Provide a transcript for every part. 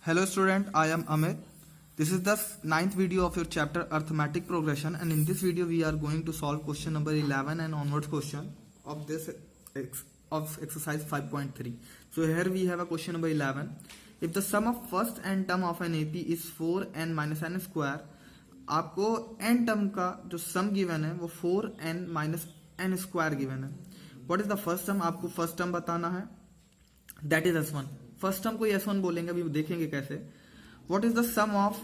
Hello student, I am Amit. This is the ninth video of your chapter Arithmetic Progression, and in this video we are going to solve question number 11 and onwards question of this of exercise 5.3. So here we have a question number 11. If the sum of first n term of an AP is 4n minus n square, आपको n term का जो sum given है वो 4n minus n square given है. What is the first term? आपको first term बताना है. That is S1. First term को S1 बोलेंगे, अभी देखेंगे कैसे. What is the sum of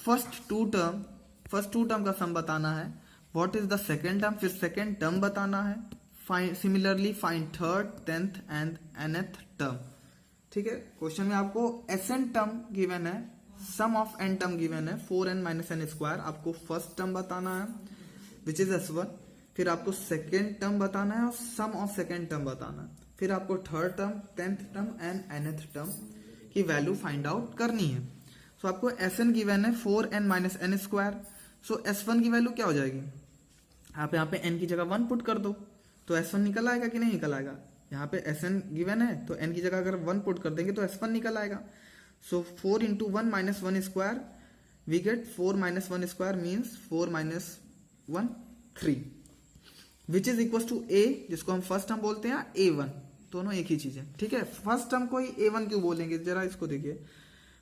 first two term का सम बताना है. What is the second term, फिर सेकेंड टर्म बताना है. Similarly find third, tenth and nth term. ठीक है, क्वेश्चन में आपको Sn टर्म गिवन है, sum of n term given है 4n माइनस n स्क्वायर. आपको फर्स्ट टर्म बताना है विच इज S1, फिर आपको सेकेंड टर्म बताना है और सम ऑफ सेकेंड टर्म बताना है, फिर आपको third term, tenth term and nth term की वैल्यू फाइंड आउट करनी है. सो आपको Sn गिवन है 4n माइनस n स्क्वायर. सो S1 की वैल्यू क्या हो जाएगी, आप यहाँ पे n की जगह 1 पुट कर दो तो S1 निकल आएगा कि नहीं निकल आएगा. यहाँ पे Sn गिवन है तो n की जगह अगर 1 पुट कर देंगे तो S1 निकल आएगा. So 4 into 1 minus 1 square we get 4 minus 1 square means 4 minus 1 3 which is equal to a, जिसको हम फर्स्ट टर्म बोलते हैं A1. दोनों एक ही चीज है. ठीक है, फर्स्ट टर्म को ही A1 क्यों बोलेंगे, जरा इसको देखिए.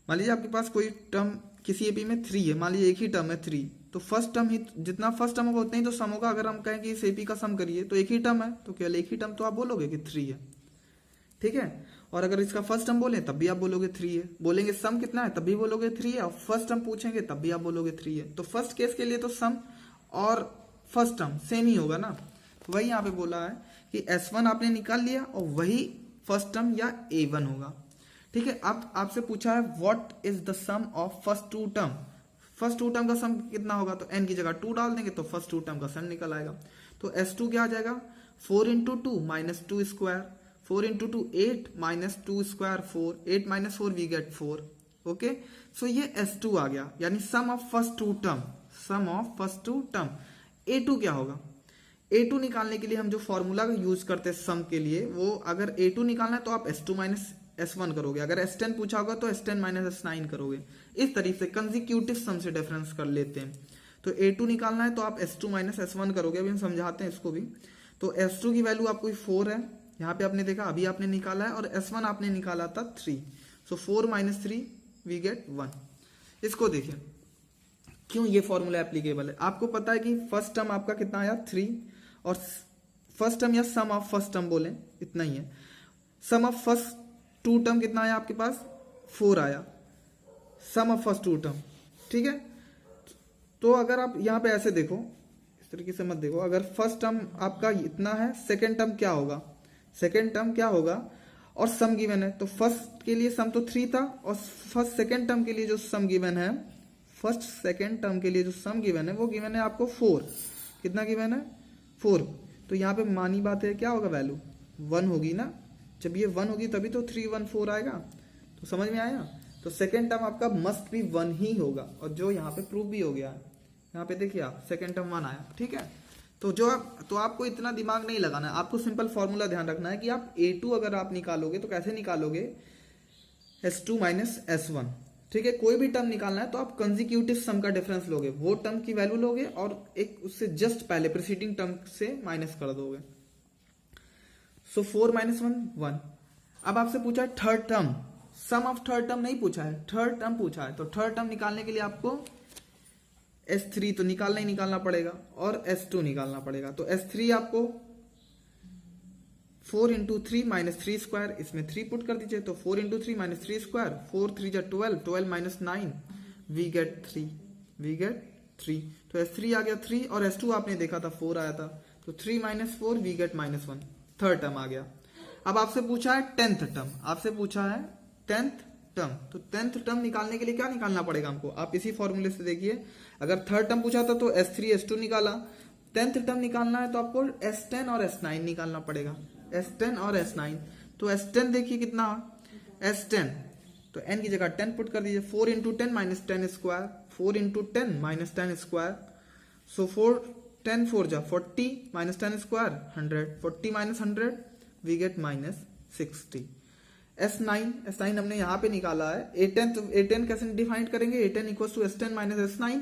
मान लीजिए आपके पास कोई टर्म किसी एपी में 3 है, मान लीजिए एक ही टर्म है 3, तो फर्स्ट टर्म ही जितना फर्स्ट टर्म होगा उतना ही तो सम होगा. अगर हम कहें कि इस एपी का सम करिए तो एक ही टर्म है तो केवल एक ही टर्म तो आप बोलोगे कि 3 है. ठीक है, और अगर इसका फर्स्ट टर्म बोले तब भी आप बोलोगे 3 है. बोलेंगे सम कितना है तब भी बोलोगे 3 है, और फर्स्ट टर्म पूछेंगे तब भी आप बोलोगे 3 है. तो फर्स्ट केस के लिए तो सम और फर्स्ट टर्म सेम ही होगा ना. तो वही यहाँ पे बोला है कि S1 आपने निकाल लिया और वही फर्स्ट टर्म या A1 होगा. ठीक है, अब आपसे पूछा है what is the sum of first two term. First two term का सम कितना होगा, तो n की जगह 2 डाल देंगे तो फर्स्ट टू टर्म का सम निकल आएगा. तो S2 क्या आ जाएगा, 4 into 2 minus 2 square, 4 into 2 8 minus 2 square 4, 8 minus 4 we get 4. Okay, so ये S2 आ गया, यानी sum of first two term. Sum of first two term. A2 क्या होगा, A2 निकालने के लिए हम जो फॉर्मूला का यूज करते हैं सम के लिए, वो अगर A2 निकालना है तो आप S2 माइनस S1 करोगे. अगर S10 पूछा होगा तो S10 माइनस S9 करोगे. इस तरीके से कंसेक्यूटिव सम से डिफरेंस कर लेते हैं. तो A2 निकालना है तो आप S2 माइनस S1 करोगे. अभी हम समझाते हैं इसको भी. तो S2 की वैल्यू आपको 4 है, यहाँ पे आपने देखा अभी आपने निकाला है, और S1 आपने निकाला था 3. सो 4 माइनस 3 वी गेट 1. इसको देखिए क्यों ये फॉर्मूला एप्लीकेबल है. आपको पता है कि फर्स्ट टर्म आपका कितना आया 3, और फर्स्ट टर्म या सम ऑफ फर्स्ट टर्म बोले इतना ही है. Sum of first two term कितना आया आपके पास, 4 आया सम ऑफ फर्स्ट टू टर्म. ठीक है, तो अगर आप यहाँ पे ऐसे देखो, इस तरीके से मत देखो. अगर फर्स्ट टर्म आपका इतना है, सेकेंड टर्म क्या होगा, सेकेंड टर्म क्या होगा, और सम गिवन है. तो फर्स्ट के लिए सम तो 3 था, और फर्स्ट सेकेंड टर्म के लिए जो सम गिवन है, फर्स्ट सेकेंड टर्म के लिए जो सम गिवन है वो गिवन है आपको 4. कितना गिवन है, 4. तो यहाँ पे मानी बात है क्या होगा, वैल्यू 1 होगी ना. जब ये 1 होगी तभी तो 3 1 4 आएगा. तो समझ में आया. तो सेकेंड टर्म आपका मस्ट भी 1 ही होगा, और जो यहाँ पे प्रूव भी हो गया है. यहाँ पे देखिए आप सेकेंड टर्म 1 आया. ठीक है, तो आपको इतना दिमाग नहीं लगाना है. आपको सिंपल फॉर्मूला ध्यान रखना है कि आप A2 अगर आप निकालोगे तो कैसे निकालोगे, S2 माइनस S1. ठीक है, कोई भी टर्म निकालना है तो आप कंसेक्यूटिव सम का डिफरेंस लोगे, वो टर्म की वैल्यू लोगे और एक उससे जस्ट पहले प्रीसीडिंग टर्म से माइनस कर दोगे. So 4 minus 1 1. अब आपसे पूछा है third term, sum of third term नहीं पूछा है, थर्ड टर्म पूछा है. तो थर्ड टर्म निकालने के लिए आपको S3 तो निकालना ही निकालना पड़ेगा और S2 निकालना पड़ेगा. तो S3 आपको 4 इंटू 3 माइनस 3 स्क्वायर, इसमें 3 पुट कर दीजिए. तो 4 इंटू 3 माइनस 3 स्क्वायर, 4 3 जा 12, 12 minus 9 we get 3, we get 3. तो S3 आ गया 3, और S2 आपने देखा था 4 आया था. तो 3 minus 4 we get minus 1. Third term आ गया. अब आपसे पूछा है टेंथ टर्म, आपसे पूछा है टेंथ टर्म. तो टेंथ टर्म निकालने के लिए क्या निकालना पड़ेगा हमको, आप इसी फॉर्मूले से देखिए. अगर थर्ड टर्म पूछा था तो S3 S2 निकाला, टेंथ टर्म निकालना है तो आपको S10 और S9 निकालना पड़ेगा. S10 और S9. तो S10 देखिए कितना, S10 तो n की जगह 10 पुट कर दीजिए. 4 into 10 minus 10 square, 4 into 10 minus 10 square. So 4 10 4 जा 40 minus 10 square 100, 40 minus 100 we get minus 60. S9 हमने यहाँ पे निकाला है। A10 कैसे डिफाइन करेंगे, A10 equal to S10 minus S9।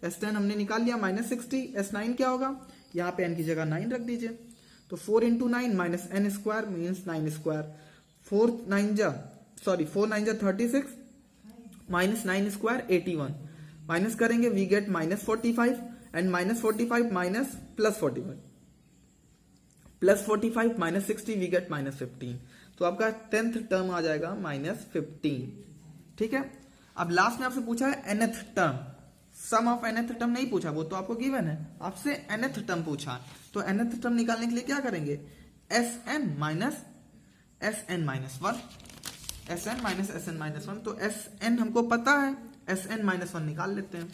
S10 हमने निकाल लिया -60। S9 क्या होगा, यहाँ पे n की जगह 9 रख दीजिए, तो 4 into 9 minus n square means 9 square. 4 9 जा 36 माइनस 9 स्क्वायर 81, माइनस करेंगे we get -45 and -45 minus +45 +45 minus 60 we get -15। तो आपका 10th टर्म आ जाएगा -15। ठीक है, अब लास्ट में आपसे पूछा है nth term, sum of nth term नहीं पूछा, वो तो आपको गिवन है, आपसे nth टर्म पूछा। तो nth टर्म निकालने के लिए क्या करेंगे, Sn माइनस Sn माइनस 1, तो Sn हमको पता है, Sn माइनस 1 निकाल लेते हैं।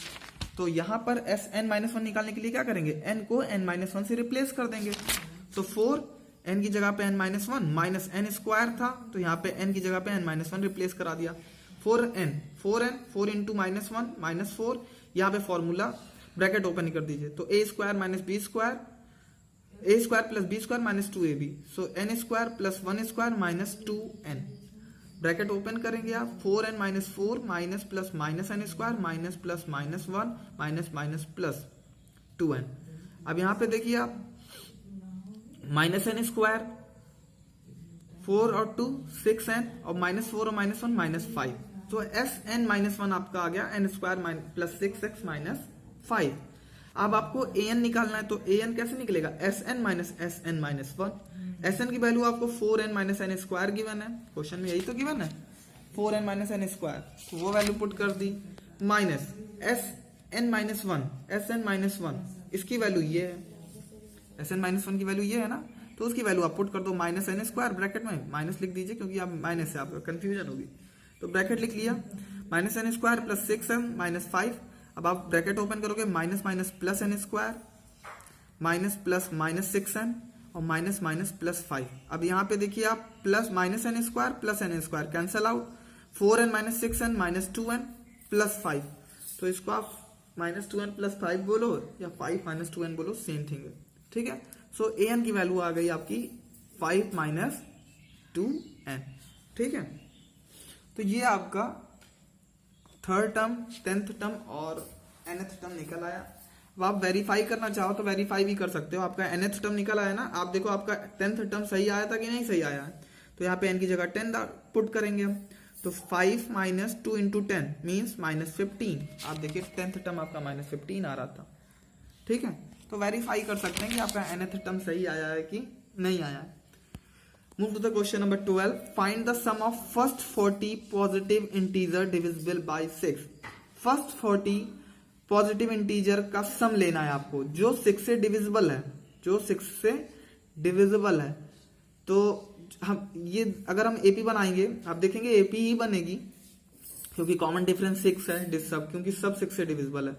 तो यहां पर Sn माइनस 1 निकालने के लिए क्या करेंगे, n को n माइनस 1 से रिप्लेस कर देंगे। तो 4 n की जगह पे n minus 1 minus n square था, तो यहाँ पे n की जगह पे n माइनस 1 रिप्लेस करा दिया। 4 इंटू माइनस 1 माइनस 4, यहाँ पे फॉर्मूला ब्रैकेट ओपन ही कर दीजिए, तो a square minus b square, a square plus b square minus 2ab, so n square plus 1 square minus 2n, bracket open करेंगे आप, 4n minus 4 minus plus minus n square minus plus minus 1 minus minus plus 2n। अब यहाँ पे देखिए आप, minus n square 4 और 2 6n और minus 4 और माइनस 1 माइनस 5, तो Sn माइनस 1 आपका आ गया n square plus 6x minus 5। अब आपको an निकालना है, तो an कैसे निकलेगा, Sn minus Sn minus 1। Sn की वैल्यू आपको 4n minus n square given है, क्वेश्चन में यही तो गिवन है, 4n माइनस n स्क्वायर, तो वो वैल्यू पुट कर दी, minus Sn minus 1, Sn minus 1 इसकी वैल्यू ये है, Sn माइनस 1 की वैल्यू ये है ना, तो उसकी वैल्यू आप पुट कर दो, माइनस n स्क्वायर, ब्रैकेट में माइनस लिख दीजिए क्योंकि आप माइनस से आपका कंफ्यूजन होगी, तो ब्रैकेट लिख लिया, minus n square plus 6n minus 5। अब आप ब्रैकेट ओपन करोगे, minus minus plus n square minus plus minus 6n और माइनस माइनस प्लस 5। अब यहाँ पे देखिए आप, plus minus n square plus n square cancel out, 4n minus 6n minus 2n plus 5, तो इसको आप माइनस 2n प्लस 5 बोलो या 5 माइनस 2n बोलो, सेम थिंग है। ठीक है, सो an की वैल्यू आ गई आपकी 5 माइनस 2n। ठीक है, तो ये आपका थर्ड टर्म, 10th टर्म और nth टर्म निकल आया। अब आप वेरीफाई करना चाहो तो वेरीफाई भी कर सकते हो, आपका nth टर्म निकल आया ना, आप देखो आपका 10th टर्म सही आया था कि नहीं सही आया है, तो यहाँ पे n की जगह 10 पुट करेंगे हम, तो 5 माइनस 2 इंटू 10 मीन्स माइनस 15। आप देखिए 10th टर्म आपका माइनस 15 आ रहा था। ठीक है, तो वेरीफाई कर सकते हैं कि आपका nth टर्म सही आया है कि नहीं आया है। Move to the question number 12. Find the sum of first 40 positive integer divisible by 6. First 40 positive integer का सम लेना है आपको, जो 6 से डिविजिबल है, जो 6 से डिविजिबल है। तो हम ये अगर हम एपी बनाएंगे, आप देखेंगे एपी ही बनेगी क्योंकि कॉमन डिफरेंस 6 है, सब क्योंकि सब 6 से डिविजिबल है।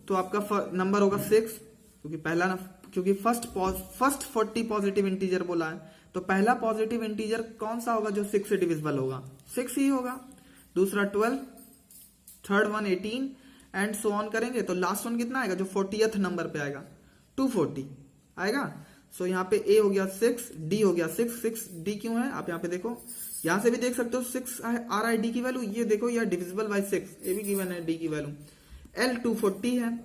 तो आपका नंबर होगा 6, क्योंकि फर्स्ट 40 पॉजिटिव इंटीजर बोला है, तो पहला पॉजिटिव इंटीजर कौन सा होगा जो 6 से डिविजिबल होगा, 6 ही होगा। दूसरा 12, third one 18 and so on करेंगे तो लास्ट वन कितना आएगा, जो 40th नंबर पे आएगा 240 आएगा। सो यहाँ पे ए हो गया 6, डी हो गया 6 डी क्यों है, आप यहाँ पे देखो, यहां से भी देख सकते हो 6 आ रहा है डी की वैल्यू, ये देखो यह डिविजिबल बाय 6, ये भी गिवन है डी की वैल्यू। एल 240 है।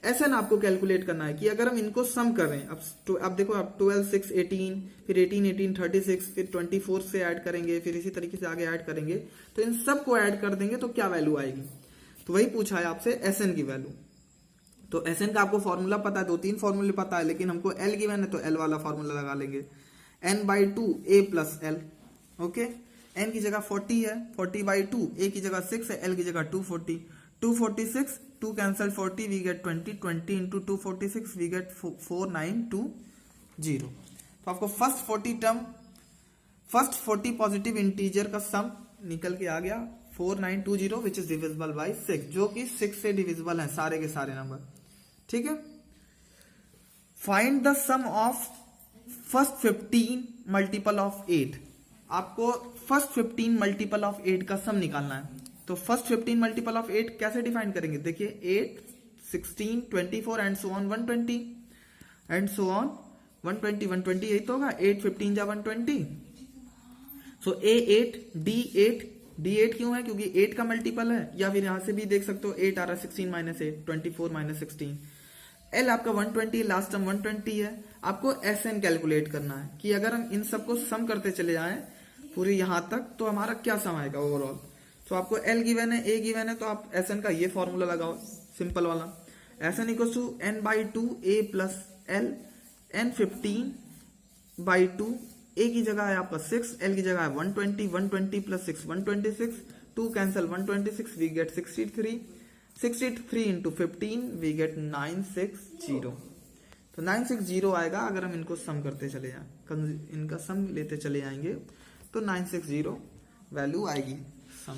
Sn आपको कैलकुलेट करना है कि अगर हम इनको सम कर रहे हैं, अब देखो आप 12 6 18, फिर 18 18 36, फिर 24 से ऐड करेंगे, फिर इसी तरीके से आगे ऐड करेंगे, तो इन सब को ऐड कर देंगे तो क्या वैल्यू आएगी, तो वही पूछा है आपसे Sn की वैल्यू। तो Sn का आपको फॉर्मूला पता है, 2-3 फॉर्मूले पता है, लेकिन हमको L गिवन है तो L वाला फॉर्मूला लगा लेंगे, n/2 a plus L। Okay, n की जगह 40 है, 40/2, a की जगह 6 है, L की जगह 240, 246, 2 cancel 40 we get 20 into 246 we get 4920। तो आपको फर्स्ट 40 पॉजिटिव इंटीजर का सम निकल के आ गया 4920 विच इज डिविजिबल बाय 6, जो कि 6 से डिविजिबल है सारे के सारे नंबर। ठीक है, find the sum of first 15 multiple of 8। आपको फर्स्ट 15 मल्टीपल ऑफ 8 का सम निकालना है। तो फर्स्ट 15 मल्टीपल ऑफ 8 कैसे डिफाइन करेंगे, देखिए 8 16 24 and so on 120 and so on 120 120 यही तो होगा, 8 15 जा 120, सो A8 D8 D8 क्यों है, क्योंकि 8 का मल्टीपल है, या फिर यहां से भी देख सकते हो 8 आ रहा है, 16 माइनस 8 24 माइनस 16। L आपका 120, लास्ट टर्म 120 है। आपको SN कैलकुलेट करना है कि अगर हम इन सबको सम करते चले जाएं पूरे यहां तक तो हमारा क्या सम आएगा ओवरऑल। तो आपको L गिवन है, A गिवन है, तो आप SN का ये फॉर्मूला लगाओ सिंपल वाला, SN equal to n/2 A plus L, n 15/2, A की जगह है आपका 6, L की जगह है 120, 120 plus 6 126, 2 cancel 126, we get 63 into 15 we get 960। तो 960 आएगा अगर हम इनको सम करते चले जाएं, इनका सम लेते चले जाएंगे तो 960 वैल्यू आएगी sum.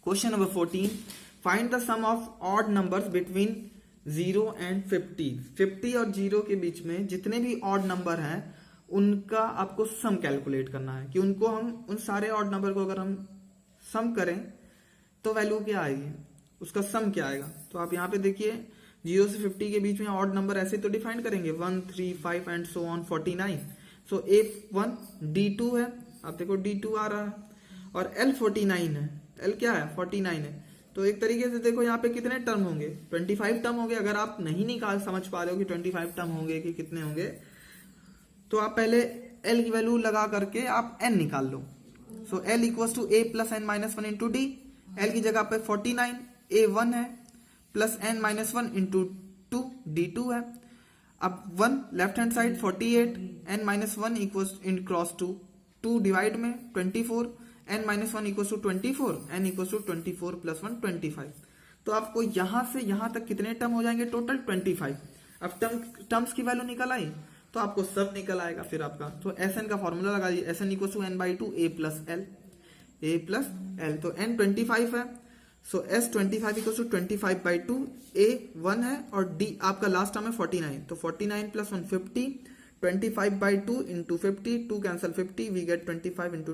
Question number 14, find the sum of odd numbers between 0 and 50। 50 और 0 के बीच में जितने भी ऑड नंबर हैं उनका आपको सम कैलकुलेट करना है कि उनको हम उन सारे ऑड नंबर को अगर हम सम करें तो वैल्यू क्या आएगी, उसका सम क्या आएगा। तो आप यहाँ पे देखिए 0 से 50 के बीच में ऑड नंबर ऐसे तो डिफाइन करेंगे 1 3 5 and so on 49। So A1 D2 है, आप देखो D2 आ रहा है, और L 49 है, L क्या है 49 है। तो एक तरीके से देखो यहाँ पे कितने टर्म होंगे, 25 टर्म होंगे। अगर आप नहीं निकाल समझ पा रहे हो कि 25 टर्म होंगे कि कितने होंगे, तो आप पहले L की वैल्यू लगा करके आप N निकाल लो। So L equal to A plus N minus 1 into D। L की जगह पे 49 A1 है, plus N minus 1 into 2 D2 है। अब 1 left hand side 48, N minus 1 equal in cross 2 divide में 24, N minus 1 equal to 24, N equal to 24 plus 1 25। तो आपको यहां से यहां तक कितने टर्म हो जाएंगे, टोटल 25। अब टर्म्स की वैल्यू निकल आई तो आपको सब निकल आएगा फिर आपका। तो SN का फॉर्मूला लगा दीजिए, SN equal to n/2 A plus L। तो N 25 है, so S 25 equal to 25/2, A 1 है और D आपका लास्ट टर्म है 49। तो 49 plus 1 50, 25/2 into 50, 2 cancel 50, we get 25 into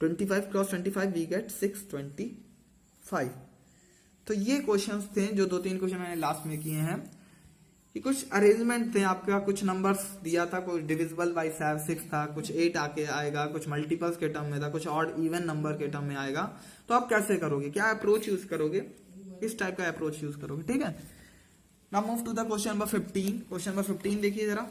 25 cross 25 we get 625। तो ये क्वेश्चंस थे जो 2-3 क्वेश्चन मैंने लास्ट में किए हैं, कि कुछ अरेंजमेंट थे आपका, कुछ नंबर्स दिया था, कुछ डिविजिबल बाय 6 था, कुछ 8 आके आएगा, कुछ मल्टीपल्स के टर्म में था, कुछ ऑड इवन नंबर के टर्म में आएगा। तो आप कैसे करोगे, क्या अप्रोच यूज करोगे, इस टाइप का अप्रोच यूज करोगे, ठीक है। Now move to the question number 15। Question number 15 देखिए जरा।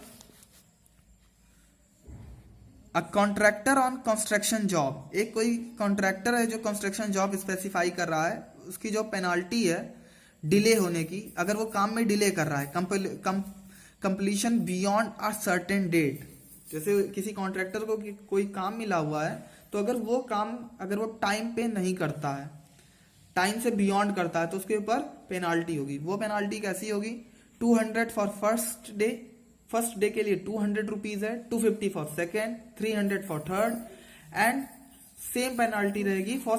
A contractor on construction job, एक कोई कॉन्ट्रैक्टर है जो कंस्ट्रक्शन जॉब स्पेसिफाई कर रहा है, उसकी जो पेनाल्टी है डिले होने की, अगर वो काम में डिले कर रहा है, completion beyond a certain date. जैसे किसी कॉन्ट्रैक्टर को कोई काम मिला हुआ है, तो अगर वो काम अगर वो टाइम पे नहीं करता है, टाइम से बियॉन्ड करता है, तो उसके ऊपर पेनाल्टी होगी। वो पेनाल्टी कैसी होगी, 200 फॉर फर्स्ट डे के लिए 200 रुपीज है, 250 for second, 300 for third, and same penalty रहेगी फॉर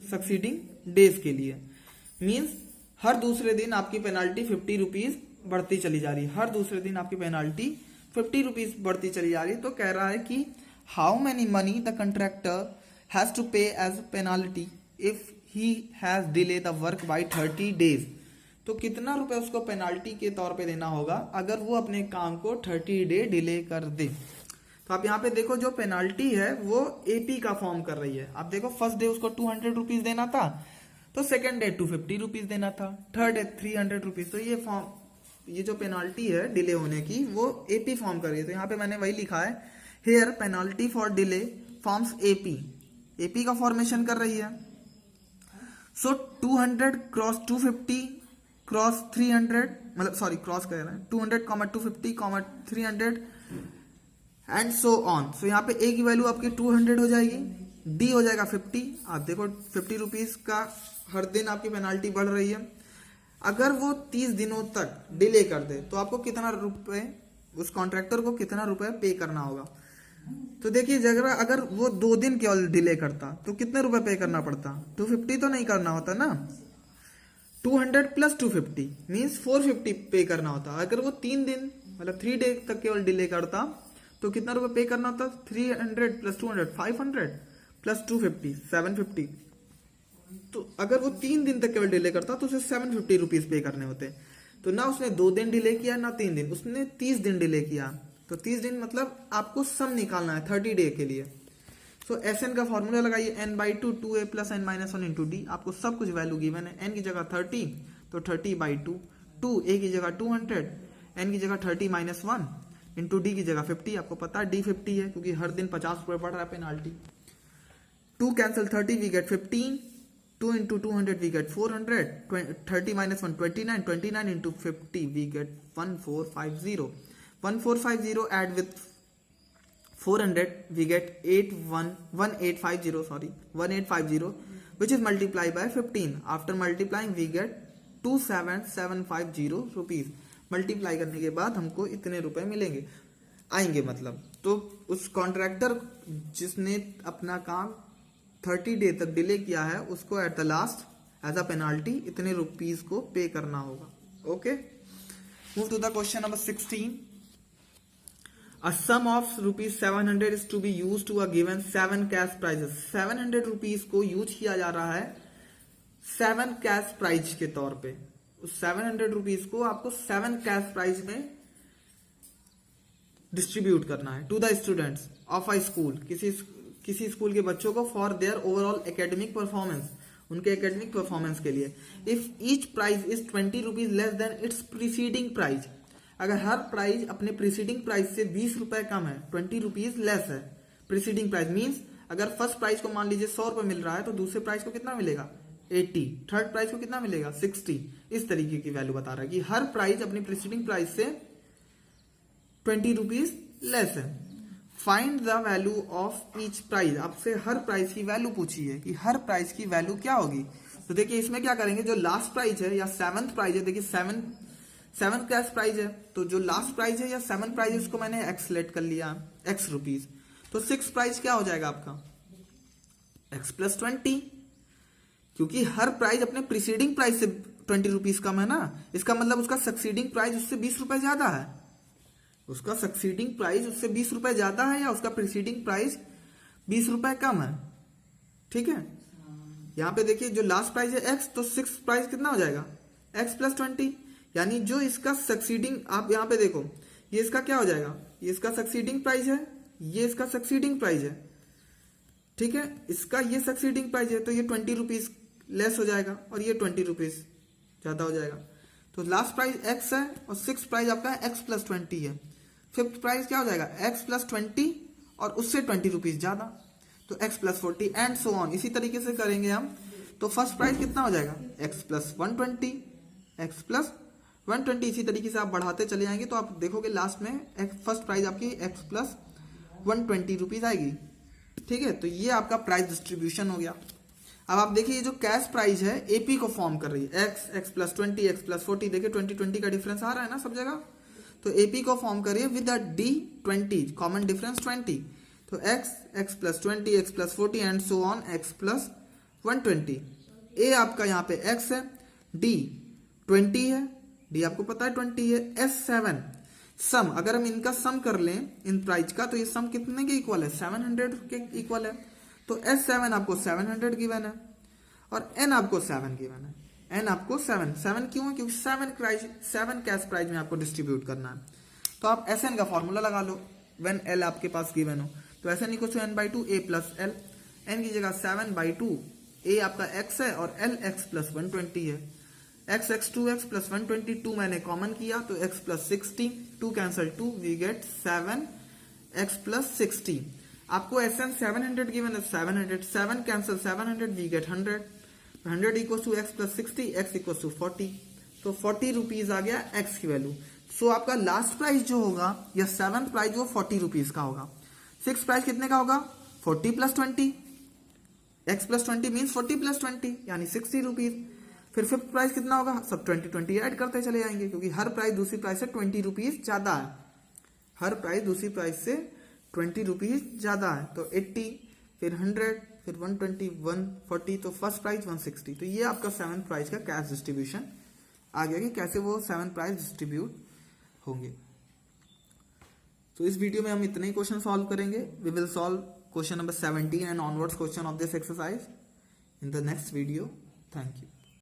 सक्सीडिंग डेज के लिए। मीन्स हर दूसरे दिन आपकी पेनाल्टी 50 रुपीज बढ़ती चली जा रही है, हर दूसरे दिन आपकी पेनाल्टी 50 रुपीज बढ़ती चली जा रही है। तो कह रहा है कि how many money the contractor has to pay as penalty if he has delay the work by 30 days. तो कितना रुपए उसको पेनाल्टी के तौर पे देना होगा अगर वो अपने काम को 30 डे डिले कर दे। तो आप यहाँ पे देखो जो पेनाल्टी है वो AP का फॉर्म कर रही है। आप देखो फर्स्ट डे उसको 200 रुपीज देना था, तो सेकेंड डे 250 रुपीज देना था, थर्ड डे 300 रुपीज। तो ये जो पेनाल्टी है डिले होने की वो AP फॉर्म कर रही है। तो यहाँ पे मैंने वही लिखा है, here penalty for delay forms AP का फॉर्मेशन कर रही है। सो 200 क्रॉस 250 क्रॉस 300, मतलब सॉरी क्रॉस कर रहे हैं 200, 250, 300 एंड सो ऑन। सो यहाँ पे A की वैल्यू आपकी 200 हो जाएगी, D हो जाएगा 50। आप देखो 50 रुपीज का हर दिन आपकी पेनाल्टी बढ़ रही है। अगर वो 30 दिनों तक डिले कर दे तो आपको कितना रुपए, उस कॉन्ट्रैक्टर को कितना रुपए पे करना होगा। तो देखिए अगर वो 2 दिन केवल डिले करता तो कितने रुपए पे करना पड़ता, 250 तो नहीं करना होता ना, 200 प्लस 250 मीन्स 450 पे करना होता। अगर वो 3 दिन मतलब 3 डे तक केवल डिले करता तो कितना रुपए पे करना होता, 300 प्लस 200 500 प्लस 250 750। तो अगर वो 3 दिन तक केवल डिले करता तो उसे 750 रुपीज पे करने होते। तो ना उसने 2 दिन डिले किया ना 3 दिन, उसने 30 दिन डिले किया। तो 30 दिन मतलब आपको सम निकालना है 30 डे के लिए। सो Sn का फॉर्मूला लगाइए n/2 2a + n-1 × d। आपको सब कुछ वैल्यू गिवन है। n की जगह 30 तो 30/2, 2a की जगह 200, n की जगह 30 - 1 इंटू d की जगह 50। आपको पता है d 50 है क्योंकि हर दिन 50 रुपये बढ़ रहा है penalty. 2 cancel 30 we get 15, 2 into 200 we get 400, 30 - 1 29, 29 into 50 we get 1450, 1450 add with 400 we get 1850 which is multiplied by 15. After multiplying we get 27750 rupees. Multiply करने के बाद हमको इतने रुपए मिलेंगे आएंगे मतलब। तो उस कॉन्ट्रैक्टर जिसने अपना काम 30 डे तक डिले किया है उसको at the last as a penalty इतने रुपीस को पे करना होगा। Okay, move to the question number 16। A sum of ₹700 is to be used to a given 7 cash prizes। 700 rupees को यूज किया जा रहा है 7 कैश प्राइज के तौर पे। उस 700 रुपीस को आपको 7 कैश प्राइज में डिस्ट्रीब्यूट करना है to the students of a school, किसी स्कूल के बच्चों को for their overall academic performance, उनके एकेडमिक परफॉर्मेंस के लिए। If each prize is 20 rupees less than its preceding prize, अगर हर प्राइज अपने प्रीसीडिंग प्राइस से 20 रुपए कम है, 20 रुपीज लेस है प्रीसीडिंग प्राइस, मींस अगर फर्स्ट प्राइज को मान लीजिए 100 रुपए मिल रहा है तो दूसरे प्राइस को कितना मिलेगा 80, थर्ड प्राइस को कितना मिलेगा 60। इस तरीके की वैल्यू बता रहा है कि हर प्राइज अपनी प्रीसीडिंग प्राइस से 20 रुपीज लेस है। Find the value of each prize, आपसे हर प्राइस की वैल्यू पूछी है कि हर प्राइस की वैल्यू क्या होगी। तो देखिए इसमें क्या करेंगे, जो लास्ट प्राइज है या 7th प्राइज है, देखिए 7 कैश प्राइज है, तो जो लास्ट प्राइज है या 7 प्राइज है उसको मैंने एक्स सेलेक्ट कर लिया x रुपीज। तो 6 प्राइज क्या हो जाएगा आपका x + 20, क्योंकि हर प्राइज अपने प्रीसीडिंग प्राइस से 20 रुपीज कम है ना, इसका मतलब उसका सक्सीडिंग प्राइस उससे 20 रुपए ज्यादा है। उसका सक्सीडिंग प्राइस उससे 20 रुपए ज्यादा है या उसका प्रीसीडिंग प्राइस 20 रुपए कम है। ठीक है, यहाँ पे देखिए जो लास्ट प्राइस है x, तो 6 प्राइस कितना हो जाएगा x + 20, यानी जो इसका सक्सीडिंग, आप यहाँ पे देखो ये इसका क्या हो जाएगा, ये इसका सक्सीडिंग प्राइस है, ये इसका सक्सीडिंग प्राइस है। ठीक है, इसका ये सक्सीडिंग प्राइस है तो ये 20 रुपीज लेस हो जाएगा और ये 20 रुपीज ज्यादा हो जाएगा। तो लास्ट प्राइस x है और 6 प्राइस आपका x + 20 है। 5th प्राइस क्या हो जाएगा x + 20 और उससे 20 रुपीज ज्यादा, तो x + 40 एंड सो ऑन। इसी तरीके से करेंगे हम। तो फर्स्ट प्राइस कितना हो जाएगा x + 120, x + 120। इसी तरीके से आप बढ़ाते चले जाएंगे तो आप देखोगे लास्ट में फर्स्ट प्राइस आपकी x + 120 रुपीज आएगी। ठीक है, तो ये आपका प्राइस डिस्ट्रीब्यूशन हो गया। अब आप देखिए ये जो कैश प्राइस है एपी को फॉर्म कर रही है, x + 20, x + 40, देखिए 20 का डिफरेंस आ रहा है ना सब जगह, तो एपी को फॉर्म करिए विद d 20, कॉमन डिफरेंस 20। तो x + 20, x + 40 and so on x + 120। ए आपका यहाँ पे x है, d 20 है, d आपको पता है 20 है, S7 सम, अगर हम इनका सम कर लें इन प्राइस का तो ये सम कितने के इक्वल है 700 के इक्वल है। तो S7 आपको 700 गिवन है और n आपको 7 गिवन है। n आपको 7 क्यों है, क्योंकि 7 कैश प्राइज में आपको डिस्ट्रीब्यूट करना है। तो आप Sn का फॉर्मूला लगा लो व्हेन l आपके पास गिवन हो। तो Sn = n/2 a + l, n की जगह 7/2, a आपका x है और l x + 120 है। x 2x + 122 मैंने कॉमन किया तो x + 60, 2 cancel 2 we get 7x + 60। आपको Sn 700 गिवन है, 7 cancel 700 we get 100, 100 = x + 60, x = 40। तो 40 रुपीज आ गया x की वैल्यू। सो आपका लास्ट प्राइस जो होगा या 7th प्राइस वो 40 रुपीज का होगा। 6th प्राइस कितने का होगा 40 + 20, x + 20 मीन्स 40 + 20 यानी 60 रुपीज। फिर 5th प्राइस कितना होगा, सब 20 ऐड करते चले जाएंगे क्योंकि हर प्राइस दूसरी प्राइस से 20 रुपीज ज्यादा है, हर प्राइस दूसरी प्राइस से 20 रुपीज ज्यादा है। तो 80, फिर 100, फिर 120, 140, तो फर्स्ट प्राइस 160। तो ये आपका 7th प्राइस का कैश डिस्ट्रीब्यूशन आ गया कि कैसे वो 7th प्राइस डिस्ट्रीब्यूट होंगे। तो इस वीडियो में हम इतने ही क्वेश्चन सॉल्व करेंगे। We will solve question number 17 and onwards question of this exercise in the next video. Thank you.